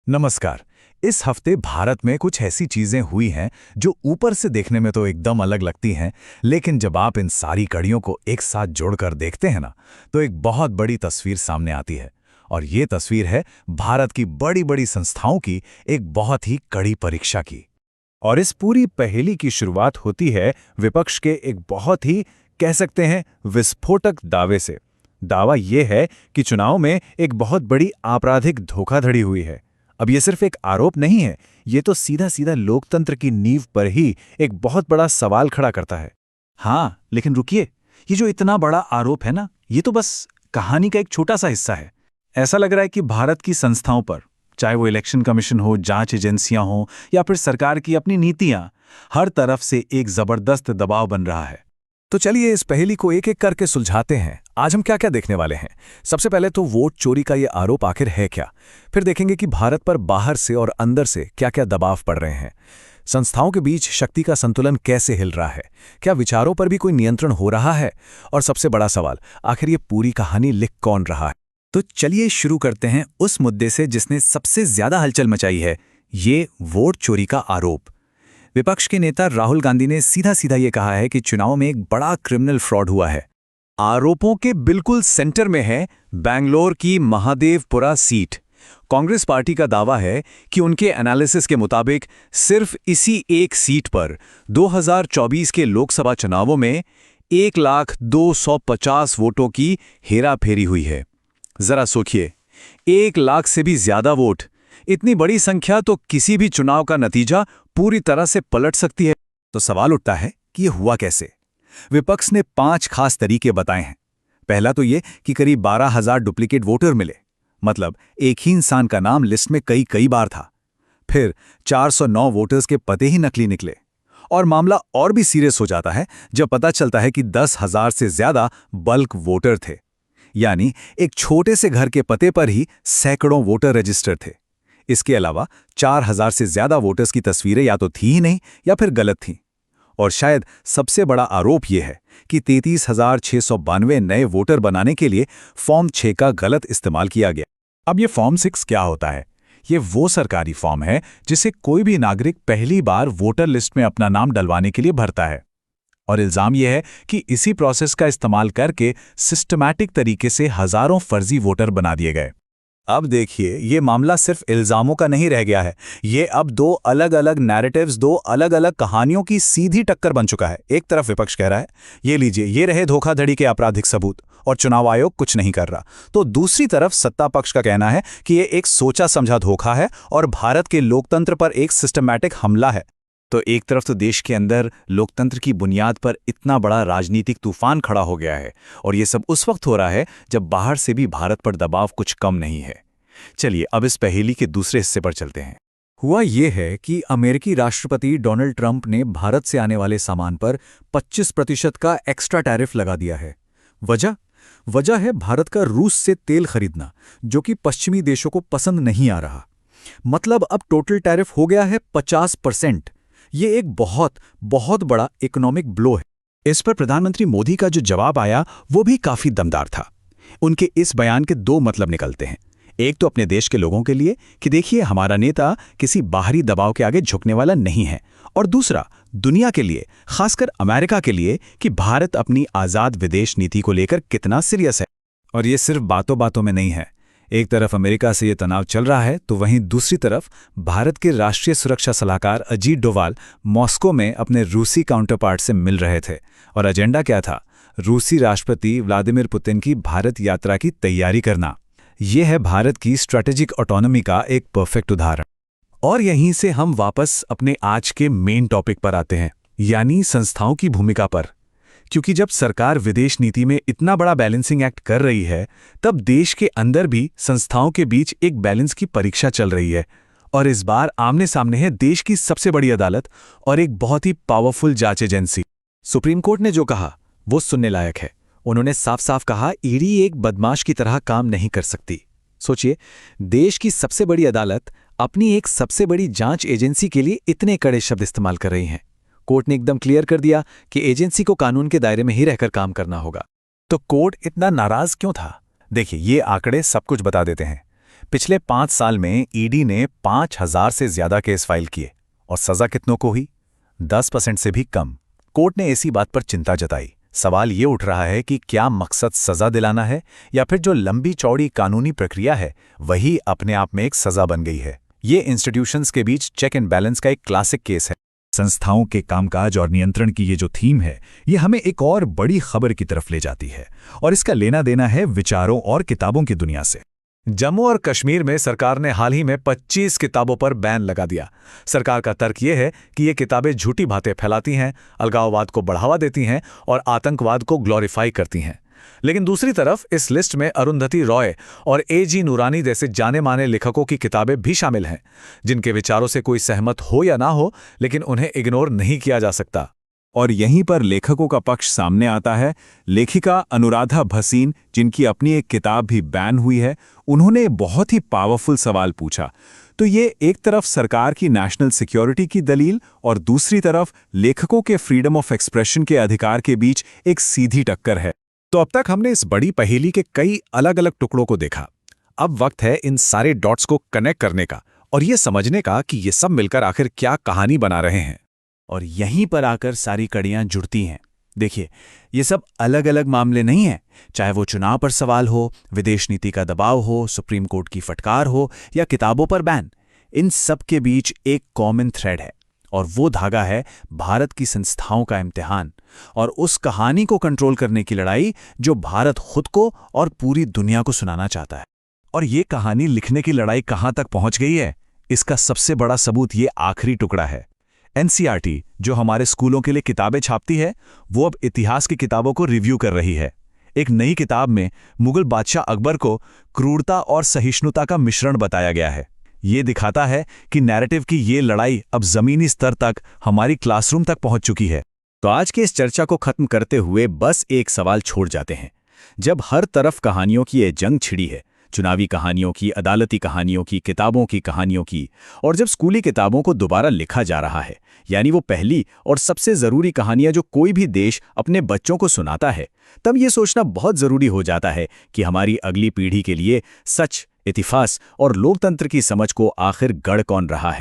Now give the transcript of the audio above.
नमस्कार। इस हफ्ते भारत में कुछ ऐसी चीजें हुई हैं जो ऊपर से देखने में तो एकदम अलग लगती हैं, लेकिन जब आप इन सारी कड़ियों को एक साथ जोड़कर देखते हैं ना, तो एक बहुत बड़ी तस्वीर सामने आती है। और ये तस्वीर है भारत की बड़ी बड़ी संस्थाओं की एक बहुत ही कड़ी परीक्षा की। और इस पूरी पहेली की शुरुआत होती है विपक्ष के एक बहुत ही, कह सकते हैं, विस्फोटक दावे से। दावा यह है कि चुनाव में एक बहुत बड़ी आपराधिक धोखाधड़ी हुई है। अब ये सिर्फ एक आरोप नहीं है, ये तो सीधा सीधा लोकतंत्र की नींव पर ही एक बहुत बड़ा सवाल खड़ा करता है। हाँ, लेकिन रुकिए, ये जो इतना बड़ा आरोप है ना, ये तो बस कहानी का एक छोटा सा हिस्सा है। ऐसा लग रहा है कि भारत की संस्थाओं पर, चाहे वो इलेक्शन कमीशन हो, जांच एजेंसियां हो या फिर सरकार की अपनी नीतियां, हर तरफ से एक जबरदस्त दबाव बन रहा है। तो चलिए इस पहेली को एक एक करके सुलझाते हैं। आज हम क्या क्या देखने वाले हैं। सबसे पहले तो वोट चोरी का ये आरोप आखिर है क्या। फिर देखेंगे कि भारत पर बाहर से और अंदर से क्या क्या दबाव पड़ रहे हैं। संस्थाओं के बीच शक्ति का संतुलन कैसे हिल रहा है, क्या विचारों पर भी कोई नियंत्रण हो रहा है, और सबसे बड़ा सवाल, आखिर ये पूरी कहानी लिख कौन रहा है। तो चलिए शुरू करते हैं उस मुद्दे से जिसने सबसे ज्यादा हलचल मचाई है, ये वोट चोरी का आरोप। विपक्ष के नेता राहुल गांधी ने सीधा सीधा ये कहा है कि चुनाव में एक बड़ा क्रिमिनल फ्रॉड हुआ है। आरोपों के बिल्कुल सेंटर में है बेंगलोर की महादेवपुरा सीट। कांग्रेस पार्टी का दावा है कि उनके एनालिसिस के मुताबिक सिर्फ इसी एक सीट पर 2024 के लोकसभा चुनावों में 1,250,000 वोटों की हेराफेरी हुई है। जरा सोचिए, 1,00,000 से भी ज्यादा वोट, इतनी बड़ी संख्या तो किसी भी चुनाव का नतीजा पूरी तरह से पलट सकती है। तो सवाल उठता है कि ये हुआ कैसे। विपक्ष ने 5 खास तरीके बताए हैं। पहला तो ये कि करीब 12,000 डुप्लीकेट वोटर मिले, मतलब एक ही इंसान का नाम लिस्ट में कई कई बार था। फिर 409 वोटर्स के पते ही नकली निकले। और मामला और भी सीरियस हो जाता है जब पता चलता है कि 10,000 से ज्यादा बल्क वोटर थे, यानी एक छोटे से घर के पते पर ही सैकड़ों वोटर रजिस्टर थे। इसके अलावा 4,000 से ज्यादा वोटर्स की तस्वीरें या तो थी ही नहीं या फिर गलत थीं। और शायद सबसे बड़ा आरोप यह है कि 33,692 नए वोटर बनाने के लिए फॉर्म 6 का गलत इस्तेमाल किया गया। अब ये फॉर्म 6 क्या होता है? ये वो सरकारी फॉर्म है जिसे कोई भी नागरिक पहली बार वोटर लिस्ट में अपना नाम डलवाने के लिए भरता है। और इल्जाम यह है कि इसी प्रोसेस का इस्तेमाल करके सिस्टमैटिक तरीके से हजारों फर्जी वोटर बना दिए गए। अब देखिए, ये मामला सिर्फ इल्जामों का नहीं रह गया है, ये अब 2 अलग अलग नैरेटिव्स, 2 अलग अलग कहानियों की सीधी टक्कर बन चुका है। एक तरफ विपक्ष कह रहा है, ये लीजिए, ये रहे धोखाधड़ी के आपराधिक सबूत और चुनाव आयोग कुछ नहीं कर रहा। तो दूसरी तरफ सत्ता पक्ष का कहना है कि ये एक सोचा समझा धोखा है और भारत के लोकतंत्र पर एक सिस्टमैटिक हमला है। तो एक तरफ तो देश के अंदर लोकतंत्र की बुनियाद पर इतना बड़ा राजनीतिक तूफान खड़ा हो गया है, और ये सब उस वक्त हो रहा है जब बाहर से भी भारत पर दबाव कुछ कम नहीं है। चलिए अब इस पहेली के दूसरे हिस्से पर चलते हैं। हुआ ये है कि अमेरिकी राष्ट्रपति डोनाल्ड ट्रंप ने भारत से आने वाले सामान पर 25% का एक्स्ट्रा टैरिफ लगा दिया है। वजह है भारत का रूस से तेल खरीदना, जो कि पश्चिमी देशों को पसंद नहीं आ रहा। मतलब अब टोटल टैरिफ हो गया है 50%। ये एक बहुत बहुत बड़ा इकोनॉमिक ब्लो है। इस पर प्रधानमंत्री मोदी का जो जवाब आया वो भी काफी दमदार था। उनके इस बयान के 2 मतलब निकलते हैं। एक तो अपने देश के लोगों के लिए कि देखिए, हमारा नेता किसी बाहरी दबाव के आगे झुकने वाला नहीं है, और दूसरा दुनिया के लिए, खासकर अमेरिका के लिए, कि भारत अपनी आजाद विदेश नीति को लेकर कितना सीरियस है। और ये सिर्फ बातों बातों में नहीं है। एक तरफ अमेरिका से ये तनाव चल रहा है, तो वहीं दूसरी तरफ भारत के राष्ट्रीय सुरक्षा सलाहकार अजीत डोवाल मॉस्को में अपने रूसी काउंटरपार्ट से मिल रहे थे। और एजेंडा क्या था? रूसी राष्ट्रपति व्लादिमीर पुतिन की भारत यात्रा की तैयारी करना। यह है भारत की स्ट्रैटेजिक ऑटोनॉमी का एक परफेक्ट उदाहरण। और यहीं से हम वापस अपने आज के मेन टॉपिक पर आते हैं, यानी संस्थाओं की भूमिका पर। क्योंकि जब सरकार विदेश नीति में इतना बड़ा बैलेंसिंग एक्ट कर रही है, तब देश के अंदर भी संस्थाओं के बीच एक बैलेंस की परीक्षा चल रही है। और इस बार आमने सामने है देश की सबसे बड़ी अदालत और एक बहुत ही पावरफुल जांच एजेंसी। सुप्रीम कोर्ट ने जो कहा वो सुनने लायक है। उन्होंने साफ साफ कहा, ईडी एक बदमाश की तरह काम नहीं कर सकती। सोचिए, देश की सबसे बड़ी अदालत अपनी एक सबसे बड़ी जांच एजेंसी के लिए इतने कड़े शब्द इस्तेमाल कर रही है। कोर्ट ने एकदम क्लियर कर दिया कि एजेंसी को कानून के दायरे में ही रहकर काम करना होगा। तो कोर्ट इतना नाराज क्यों था? देखिए, ये आंकड़े सब कुछ बता देते हैं। पिछले 5 साल में ईडी ने 5,000 से ज्यादा केस फाइल किए और सजा कितनों को हुई? 10% से भी कम। कोर्ट ने ऐसी बात पर चिंता जताई। सवाल ये उठ रहा है कि क्या मकसद सजा दिलाना है या फिर जो लंबी चौड़ी कानूनी प्रक्रिया है वही अपने आप में एक सजा बन गई है। ये इंस्टीट्यूशंस के बीच चेक एंड बैलेंस का एक क्लासिक केस है। संस्थाओं के कामकाज और नियंत्रण की ये जो थीम है, ये हमें एक और बड़ी खबर की तरफ ले जाती है और इसका लेना देना है विचारों और किताबों की दुनिया से। जम्मू और कश्मीर में सरकार ने हाल ही में 25 किताबों पर बैन लगा दिया। सरकार का तर्क यह है कि ये किताबें झूठी बातें फैलाती हैं, अलगाववाद को बढ़ावा देती हैं और आतंकवाद को ग्लोरीफाई करती हैं। लेकिन दूसरी तरफ इस लिस्ट में अरुंधति रॉय और A.G. नूरानी जैसे जाने माने लेखकों की किताबें भी शामिल हैं, जिनके विचारों से कोई सहमत हो या ना हो, लेकिन उन्हें इग्नोर नहीं किया जा सकता। और यहीं पर लेखकों का पक्ष सामने आता है। लेखिका अनुराधा भसीन, जिनकी अपनी एक किताब भी बैन हुई है, उन्होंने बहुत ही पावरफुल सवाल पूछा। तो ये एक तरफ सरकार की नेशनल सिक्योरिटी की दलील और दूसरी तरफ लेखकों के फ्रीडम ऑफ एक्सप्रेशन के अधिकार के बीच एक सीधी टक्कर है। तो अब तक हमने इस बड़ी पहेली के कई अलग अलग टुकड़ों को देखा। अब वक्त है इन सारे डॉट्स को कनेक्ट करने का और ये समझने का कि ये सब मिलकर आखिर क्या कहानी बना रहे हैं। और यहीं पर आकर सारी कड़ियां जुड़ती हैं। देखिए, ये सब अलग अलग मामले नहीं हैं, चाहे वो चुनाव पर सवाल हो, विदेश नीति का दबाव हो, सुप्रीम कोर्ट की फटकार हो या किताबों पर बैन। इन सब के बीच एक कॉमन थ्रेड है और वो धागा है भारत की संस्थाओं का इम्तिहान और उस कहानी को कंट्रोल करने की लड़ाई जो भारत खुद को और पूरी दुनिया को सुनाना चाहता है। और ये कहानी लिखने की लड़ाई कहाँ तक पहुँच गई है, इसका सबसे बड़ा सबूत ये आखिरी टुकड़ा है। NCERT, जो हमारे स्कूलों के लिए किताबें छापती है, वो अब इतिहास की किताबों को रिव्यू कर रही है। एक नई किताब में मुगल बादशाह अकबर को क्रूरता और सहिष्णुता का मिश्रण बताया गया है। ये दिखाता है कि नैरेटिव की ये लड़ाई अब जमीनी स्तर तक, हमारी क्लासरूम तक पहुंच चुकी है। तो आज के इस चर्चा को खत्म करते हुए बस एक सवाल छोड़ जाते हैं। जब हर तरफ कहानियों की ये जंग छिड़ी है, चुनावी कहानियों की, अदालती कहानियों की, किताबों की कहानियों की, और जब स्कूली किताबों को दोबारा लिखा जा रहा है, यानी वो पहली और सबसे ज़रूरी कहानियां जो कोई भी देश अपने बच्चों को सुनाता है, तब ये सोचना बहुत ज़रूरी हो जाता है कि हमारी अगली पीढ़ी के लिए सच, इतिहास और लोकतंत्र की समझ को आखिर गढ़ कौन रहा है।